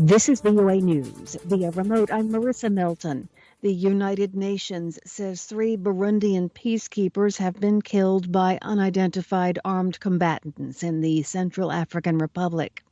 This is VOA News. Via remote, I'm Marisa Melton. The United Nations says 3 Burundian peacekeepers have been killed by unidentified armed combatants in the Central African Republic.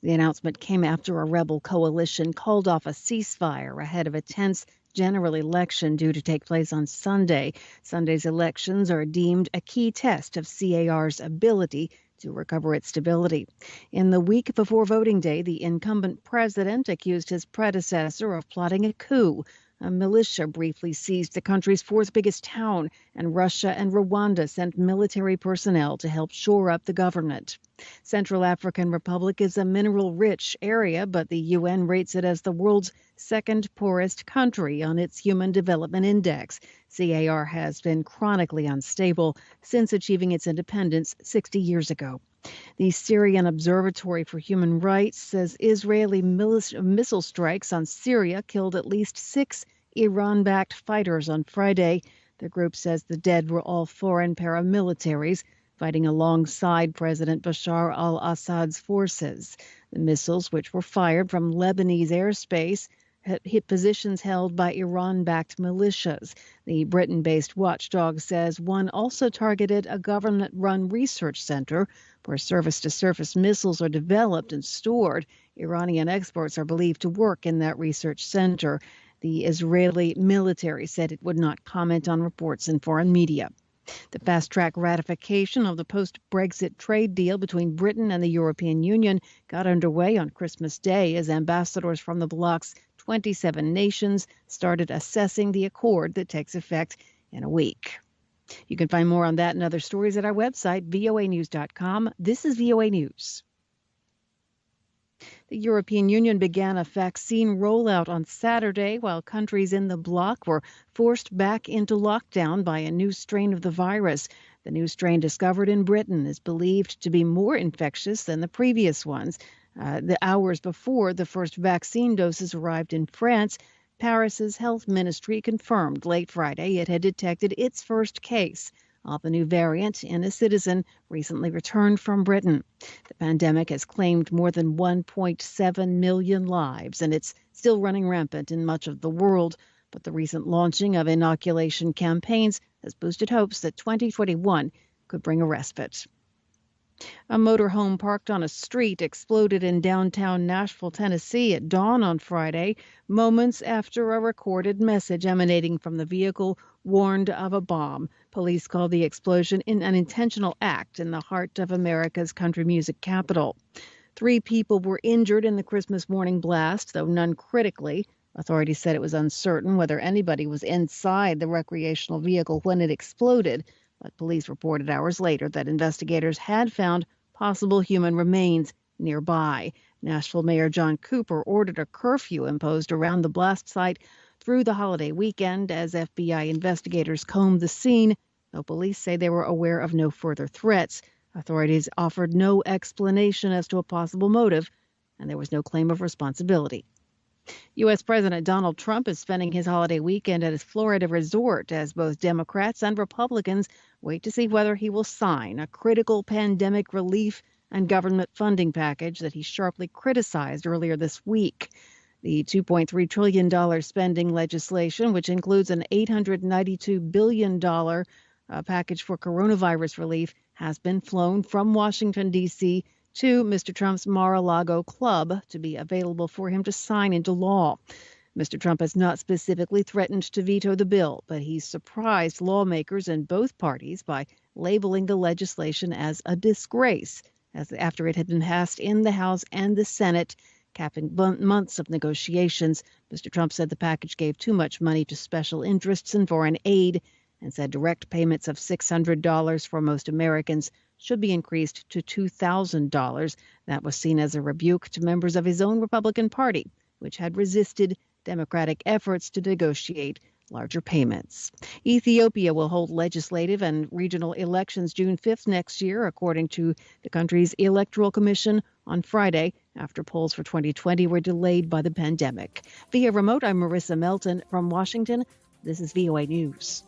The announcement came after a rebel coalition called off a ceasefire ahead of a tense general election due to take place on Sunday. Sunday's elections are deemed a key test of CAR's ability to recover its stability. In the week before voting day, the incumbent president accused his predecessor of plotting a coup. A militia briefly seized the country's 4th biggest town, and Russia and Rwanda sent military personnel to help shore up the government. Central African Republic is a mineral-rich area, but the UN rates it as the world's 2nd poorest country on its Human Development Index. CAR has been chronically unstable since achieving its independence 60 years ago. The Syrian Observatory for Human Rights says Israeli missile strikes on Syria killed at least 6 Iran-backed fighters on Friday. The group says the dead were all foreign paramilitaries fighting alongside President Bashar al-Assad's forces. The missiles, which were fired from Lebanese airspace, hit positions held by Iran-backed militias. The Britain-based watchdog says one also targeted a government-run research center where surface-to-surface missiles are developed and stored. Iranian experts are believed to work in that research center. The Israeli military said it would not comment on reports in foreign media. The fast-track ratification of the post-Brexit trade deal between Britain and the European Union got underway on Christmas Day as ambassadors from the Bloc's 27 nations started assessing the accord that takes effect in a week. You can find more on that and other stories at our website, voanews.com. This is VOA News. The European Union began a vaccine rollout on Saturday while countries in the Bloc were forced back into lockdown by a new strain of the virus. The new strain discovered in Britain is believed to be more infectious than the previous ones. The hours before the first vaccine doses arrived in France, Paris's health ministry confirmed late Friday it had detected its first case of the new variant in a citizen recently returned from Britain. The pandemic has claimed more than 1.7 million lives, and it's still running rampant in much of the world. But the recent launching of inoculation campaigns has boosted hopes that 2021 could bring a respite. A motorhome parked on a street exploded in downtown Nashville, Tennessee at dawn on Friday, moments after a recorded message emanating from the vehicle warned of a bomb. Police called the explosion an intentional act in the heart of America's country music capital. 3 people were injured in the Christmas morning blast, though none critically. Authorities said it was uncertain whether anybody was inside the recreational vehicle when it exploded. But police reported hours later that investigators had found possible human remains nearby. Nashville Mayor John Cooper ordered a curfew imposed around the blast site through the holiday weekend as FBI investigators combed the scene, though police say they were aware of no further threats. Authorities offered no explanation as to a possible motive, and there was no claim of responsibility. U.S. President Donald Trump is spending his holiday weekend at his Florida resort as both Democrats and Republicans wait to see whether he will sign a critical pandemic relief and government funding package that he sharply criticized earlier this week. The $2.3 trillion spending legislation, which includes an $892 billion package for coronavirus relief, has been flown from Washington, D.C., to Mr. Trump's Mar-a-Lago club to be available for him to sign into law. Mr. Trump has not specifically threatened to veto the bill, but he's surprised lawmakers in both parties by labeling the legislation as a disgrace, after it had been passed in the House and the Senate, capping months of negotiations. Mr. Trump said the package gave too much money to special interests and foreign aid, and said direct payments of $600 for most Americans should be increased to $2,000. That was seen as a rebuke to members of his own Republican Party, which had resisted Democratic efforts to negotiate larger payments. Ethiopia will hold legislative and regional elections June 5th next year, according to the country's Electoral Commission on Friday, after polls for 2020 were delayed by the pandemic. Via remote, I'm Marisa Melton from Washington. This is VOA News.